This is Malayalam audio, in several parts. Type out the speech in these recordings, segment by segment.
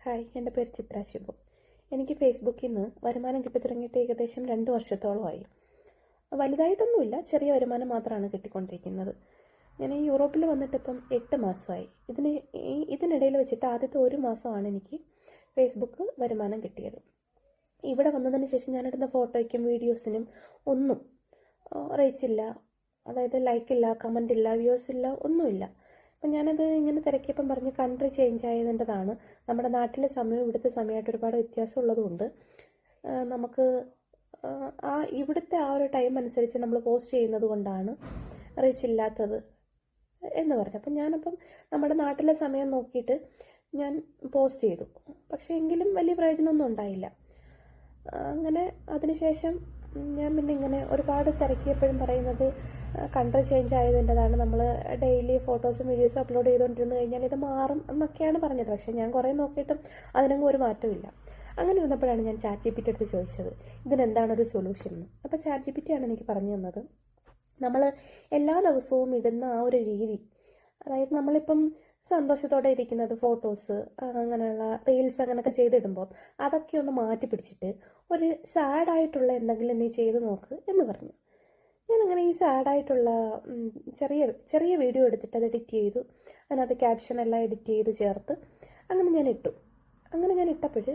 ഹായ്, എൻ്റെ പേര് ചിത്ര ശിവു. എനിക്ക് ഫേസ്ബുക്കിൽ നിന്ന് വരുമാനം കിട്ടി തുടങ്ങിയിട്ട് ഏകദേശം 2 വർഷത്തോളമായി. വലുതായിട്ടൊന്നുമില്ല, ചെറിയ വരുമാനം മാത്രമാണ് കിട്ടിക്കൊണ്ടിരിക്കുന്നത്. ഞാൻ ഈ യൂറോപ്പിൽ വന്നിട്ട് ഇപ്പം 8 മാസമായി. ഇതിനിടയിൽ വെച്ചിട്ട് ആദ്യത്തെ 1 മാസമാണ് എനിക്ക് ഫേസ്ബുക്ക് വരുമാനം കിട്ടിയത്. ഇവിടെ വന്നതിന് ശേഷം ഞാനിടുന്ന ഫോട്ടോയ്ക്കും വീഡിയോസിനും ഒന്നും റീച്ച് ഇല്ല, അതായത് ലൈക്കില്ല, കമൻ്റ് ഇല്ല, വ്യൂസ് ഇല്ല, ഒന്നുമില്ല. അപ്പം ഞാനത് ഇങ്ങനെ തിരക്കിയപ്പം പറഞ്ഞു കൺട്രി ചേഞ്ച് ആയതിൻ്റെതാണ്. നമ്മുടെ നാട്ടിലെ സമയവും ഇവിടുത്തെ സമയമായിട്ട് ഒരുപാട് വ്യത്യാസം ഉള്ളതുകൊണ്ട് നമുക്ക് ഇവിടുത്തെ ആ ഒരു ടൈം അനുസരിച്ച് നമ്മൾ പോസ്റ്റ് ചെയ്യുന്നത് കൊണ്ടാണ് റീച്ച് ഇല്ലാത്തത് എന്ന് പറഞ്ഞു. അപ്പം ഞാനപ്പം നമ്മുടെ നാട്ടിലെ സമയം നോക്കിയിട്ട് ഞാൻ പോസ്റ്റ് ചെയ്തു. പക്ഷേ എങ്കിലും വലിയ പ്രയോജനമൊന്നും ഉണ്ടായില്ല. അങ്ങനെ അതിനുശേഷം ഞാൻ പിന്നെ ഇങ്ങനെ ഒരുപാട് തിരക്കിയപ്പോഴും പറയുന്നത് കൺട്രി ചേഞ്ച് ആയതിൻ്റെതാണ്, നമ്മൾ ഡെയിലി ഫോട്ടോസും വീഡിയോസും അപ്ലോഡ് ചെയ്തുകൊണ്ടിരുന്നു കഴിഞ്ഞാൽ ഇത് മാറും എന്നൊക്കെയാണ് പറഞ്ഞത്. പക്ഷേ ഞാൻ കുറേ നോക്കിയിട്ടും അതിനൊന്നും ഒരു മാറ്റമില്ല. അങ്ങനെ ഇരുന്നപ്പോഴാണ് ഞാൻ ChatGPT അടുത്ത് ചോദിച്ചത് ഇതിനെന്താണ് ഒരു സൊല്യൂഷൻ എന്ന്. അപ്പോൾ ChatGPT ആണ് എനിക്ക് പറഞ്ഞു തന്നത്, നമ്മൾ എല്ലാ ദിവസവും ഇടുന്ന ആ ഒരു രീതി, അതായത് നമ്മളിപ്പം സന്തോഷത്തോടെ ഇരിക്കുന്നത് ഫോട്ടോസ്, അങ്ങനെയുള്ള റീൽസ് അങ്ങനെയൊക്കെ ചെയ്തിടുമ്പോൾ അതൊക്കെ ഒന്ന് മാറ്റി പിടിച്ചിട്ട് ഒരു സാഡായിട്ടുള്ള എന്തെങ്കിലും നീ ചെയ്ത് നോക്ക് എന്ന് പറഞ്ഞു. ഞാനങ്ങനെ ഈ സാഡായിട്ടുള്ള ചെറിയ വീഡിയോ എടുത്തിട്ട് അത് എഡിറ്റ് ചെയ്തു. അതിനകത്ത് ക്യാപ്ഷൻ എല്ലാം എഡിറ്റ് ചെയ്ത് ചേർത്ത് അങ്ങനെ ഞാൻ ഇട്ടു. അങ്ങനെ ഞാൻ ഇട്ടപ്പോൾ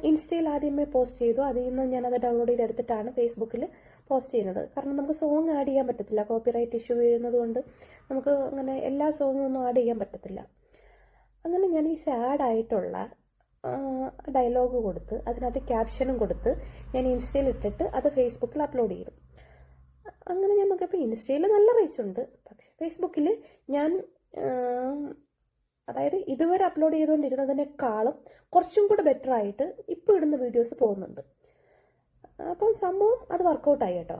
ഇൻസ്റ്റയിൽ ആദ്യമേ പോസ്റ്റ് ചെയ്തു. അതിൽ നിന്ന് ഞാനത് ഡൗൺലോഡ് ചെയ്തെടുത്തിട്ടാണ് ഫേസ്ബുക്കിൽ പോസ്റ്റ് ചെയ്യുന്നത്. കാരണം നമുക്ക് സോങ് ആഡ് ചെയ്യാൻ പറ്റത്തില്ല, കോപ്പിറൈറ്റ് ഇഷ്യൂ വീഴുന്നത് കൊണ്ട് നമുക്ക് അങ്ങനെ എല്ലാ സോങ്ങും ഒന്നും ആഡ് ചെയ്യാൻ പറ്റത്തില്ല. അങ്ങനെ ഞാൻ ഈ സാഡായിട്ടുള്ള ഡയലോഗ് കൊടുത്ത് അതിനകത്ത് ക്യാപ്ഷനും കൊടുത്ത് ഞാൻ ഇൻസ്റ്റയിൽ ഇട്ടിട്ട് അത് ഫേസ്ബുക്കിൽ അപ്ലോഡ് ചെയ്തു. അങ്ങനെ ഞാൻ നോക്കിയപ്പോൾ ഇൻസ്റ്റയിൽ നല്ല റീച്ച് ഉണ്ട്. പക്ഷേ ഫേസ്ബുക്കിൽ ഞാൻ അതായത് ഇതുവരെ അപ്ലോഡ് ചെയ്തുകൊണ്ടിരുന്നതിനേക്കാളും കുറച്ചും കൂടെ ബെറ്റർ ആയിട്ട് ഇപ്പോൾ ഇടുന്ന വീഡിയോസ് പോകുന്നുണ്ട്. അപ്പം സംഭവം അത് വർക്കൗട്ടായി കേട്ടോ.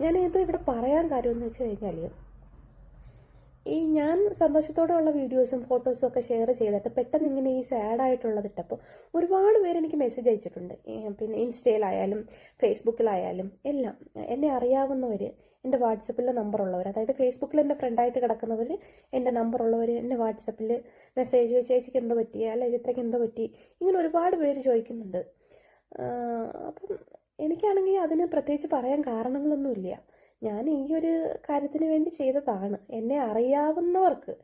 ഞാനിത് ഇവിടെ പറയാൻ കാര്യമെന്ന് വെച്ച് കഴിഞ്ഞാൽ, ഞാൻ സന്തോഷത്തോടെയുള്ള വീഡിയോസും ഫോട്ടോസും ഒക്കെ ഷെയർ ചെയ്തിട്ട് പെട്ടെന്ന് ഇങ്ങനെ ഈ സാഡായിട്ടുള്ളത് ഇട്ടപ്പോൾ ഒരുപാട് പേര് എനിക്ക് മെസ്സേജ് അയച്ചിട്ടുണ്ട്. പിന്നെ ഇൻസ്റ്റയിലായാലും ഫേസ്ബുക്കിലായാലും എല്ലാം എന്നെ അറിയാവുന്നവർ, എൻ്റെ വാട്സപ്പിലെ നമ്പറുള്ളവർ, അതായത് ഫേസ്ബുക്കിൽ എൻ്റെ ഫ്രണ്ടായിട്ട് കിടക്കുന്നവർ, എൻ്റെ നമ്പറുള്ളവർ എൻ്റെ വാട്സപ്പിൽ മെസ്സേജ് ചേച്ചിക്ക് എന്തോ പറ്റി, അല്ലെ ചിത്രയ്ക്ക് എന്തോ പറ്റി, ഇങ്ങനെ ഒരുപാട് പേര് ചോദിക്കുന്നുണ്ട്. അപ്പം എനിക്കാണെങ്കിൽ അതിന് പ്രത്യേകിച്ച് പറയാൻ കാരണങ്ങളൊന്നുമില്ല. ഞാൻ ഈ ഒരു കാര്യത്തിന് വേണ്ടി ചെയ്തതാണ്. എന്നെ അറിയാവുന്നവർക്ക്,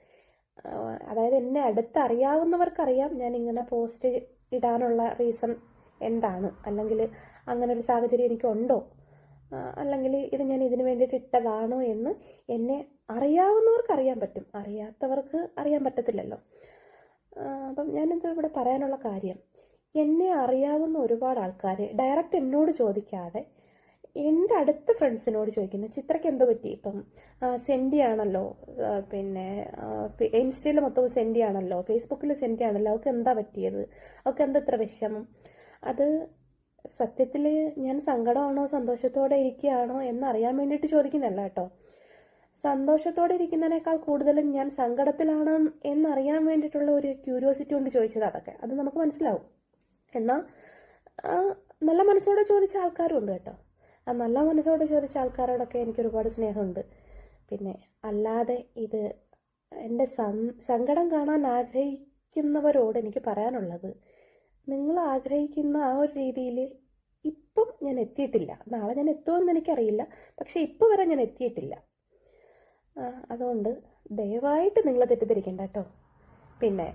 അതായത് എന്നെ അടുത്തറിയാവുന്നവർക്കറിയാം ഞാൻ ഇങ്ങനെ പോസ്റ്റ് ഇടാനുള്ള റീസൺ എന്താണ്, അല്ലെങ്കിൽ അങ്ങനെ ഒരു സാഹചര്യം എനിക്കുണ്ടോ, അല്ലെങ്കിൽ ഇത് ഞാൻ ഇതിന് വേണ്ടിയിട്ട് ഇട്ടതാണോ എന്ന് എന്നെ അറിയാവുന്നവർക്ക് അറിയാൻ പറ്റും, അറിയാത്തവർക്ക് അറിയാൻ പറ്റത്തില്ലല്ലോ. അപ്പം ഞാനിത് ഇവിടെ പറയാനുള്ള കാര്യം, എന്നെ അറിയാവുന്ന ഒരുപാട് ആൾക്കാർ ഡയറക്റ്റ് എന്നോട് ചോദിക്കാതെ എൻ്റെ അടുത്ത ഫ്രണ്ട്സിനോട് ചോദിക്കുന്നത് ചിത്രയ്ക്ക് എന്തോ പറ്റി. ഇപ്പം സെൻഡി ആണല്ലോ, പിന്നെ ഇൻസ്റ്റയിൽ മൊത്തം സെൻഡി ആണല്ലോ, ഫേസ്ബുക്കിൽ സെൻഡി ആണല്ലോ, അവൾക്ക് എന്താ പറ്റിയത്, അവൾക്ക് എന്താ ഇത്ര വിഷമം. അത് സത്യത്തിൽ ഞാൻ സങ്കടമാണോ സന്തോഷത്തോടെ ഇരിക്കുകയാണോ എന്നറിയാൻ വേണ്ടിയിട്ട് ചോദിക്കുന്നതല്ല കേട്ടോ. സന്തോഷത്തോടെ ഇരിക്കുന്നതിനേക്കാൾ കൂടുതലും ഞാൻ സങ്കടത്തിലാണ് എന്നറിയാൻ വേണ്ടിയിട്ടുള്ള ഒരു ക്യൂരിയോസിറ്റി കൊണ്ട് ചോദിച്ചത്. അതൊക്കെ അത് നമുക്ക് മനസ്സിലാവും. എന്നാൽ നല്ല മനസ്സോടെ ചോദിച്ച ആൾക്കാരും ഉണ്ട് കേട്ടോ. ആ നല്ല മനസ്സോടെ ചോദിച്ച ആൾക്കാരോടൊക്കെ എനിക്ക് ഒരുപാട് സ്നേഹമുണ്ട്. പിന്നെ അല്ലാതെ ഇത് എൻ്റെ സങ്കടം കാണാൻ ആഗ്രഹിക്കുന്നവരോട് എനിക്ക് പറയാനുള്ളത്, നിങ്ങൾ ആഗ്രഹിക്കുന്ന ആ ഒരു രീതിയിൽ ഇപ്പം ഞാൻ എത്തിയിട്ടില്ല. നാളെ ഞാൻ എത്തുമെന്ന് എനിക്കറിയില്ല, പക്ഷെ ഇപ്പോൾ വരെ ഞാൻ എത്തിയിട്ടില്ല. അതുകൊണ്ട് ദയവായിട്ട് നിങ്ങൾ തെറ്റിദ്ധരിക്കണ്ട കേട്ടോ. പിന്നെ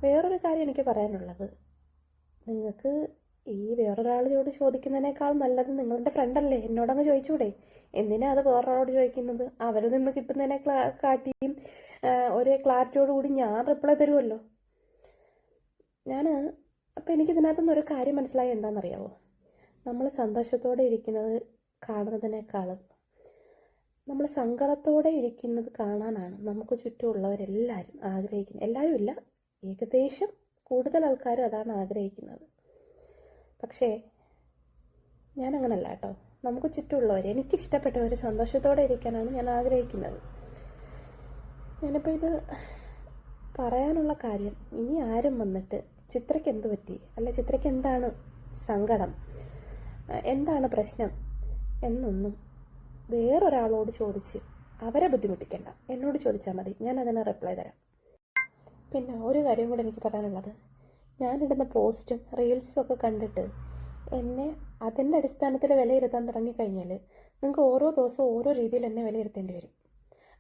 വേറൊരു കാര്യം എനിക്ക് പറയാനുള്ളത്, നിങ്ങൾക്ക് ഈ വേറൊരാളോട് ചോദിക്കുന്നതിനേക്കാൾ നല്ലത് നിങ്ങളുടെ ഫ്രണ്ടല്ലേ, എന്നോടങ്ങ് ചോദിച്ചൂടെ? എന്തിനാ അത് വേറൊരാളോട് ചോദിക്കുന്നത്? അവരിൽ നിന്ന് കിട്ടുന്നതിനെ കാട്ടിയും ഒരേ ക്ലാരിറ്റിയോടുകൂടി ഞാൻ റിപ്ലൈ തരുമല്ലോ. അപ്പം എനിക്കിതിനകത്തുനിന്ന് ഒരു കാര്യം മനസ്സിലായി, എന്താണെന്നറിയാമോ? നമ്മൾ സന്തോഷത്തോടെ ഇരിക്കുന്നത് കാണുന്നതിനേക്കാൾ നമ്മൾ സങ്കടത്തോടെ ഇരിക്കുന്നത് കാണാനാണ് നമുക്ക് ചുറ്റുമുള്ളവരെല്ലാവരും ആഗ്രഹിക്കുന്നത്. എല്ലാവരും ഇല്ല, ഏകദേശം കൂടുതൽ ആൾക്കാരും അതാണ് ആഗ്രഹിക്കുന്നത്. പക്ഷേ ഞാനങ്ങനല്ല കേട്ടോ. നമുക്ക് ചുറ്റുമുള്ളവർ, എനിക്കിഷ്ടപ്പെട്ടവർ സന്തോഷത്തോടെ ഇരിക്കാനാണ് ഞാൻ ആഗ്രഹിക്കുന്നത്. ഞാനിപ്പോൾ ഇത് പറയാനുള്ള കാര്യം, ഇനി ആരും വന്നിട്ട് ചിത്രയ്ക്ക് എന്ത് പറ്റി, അല്ല ചിത്രയ്ക്ക് എന്താണ് സങ്കടം, എന്താണ് പ്രശ്നം എന്നൊന്നും വേറൊരാളോട് ചോദിച്ച് അവരെ ബുദ്ധിമുട്ടിക്കണ്ട. എന്നോട് ചോദിച്ചാൽ മതി, ഞാൻ അതിന് റിപ്ലൈ തരാം. പിന്നെ ഒരു കാര്യം കൂടെ എനിക്ക് പറയാനുള്ളത്, ഞാനിടുന്ന പോസ്റ്റും റീൽസും ഒക്കെ കണ്ടിട്ട് എന്നെ അതിൻ്റെ അടിസ്ഥാനത്തിൽ വിലയിരുത്താൻ തുടങ്ങിക്കഴിഞ്ഞാൽ നിങ്ങൾക്ക് ഓരോ ദിവസവും ഓരോ രീതിയിൽ എന്നെ വിലയിരുത്തേണ്ടി വരും.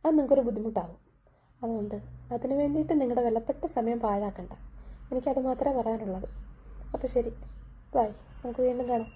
അത് നിങ്ങൾക്കൊരു ബുദ്ധിമുട്ടാവും. അതുകൊണ്ട് അതിന് വേണ്ടിയിട്ട് നിങ്ങളുടെ വിലപ്പെട്ട സമയം പാഴാക്കണ്ട. എനിക്കത് മാത്രമേ പറയാനുള്ളത്. അപ്പോൾ ശരി, ബൈ. നമുക്ക് വീണ്ടും കാണാം.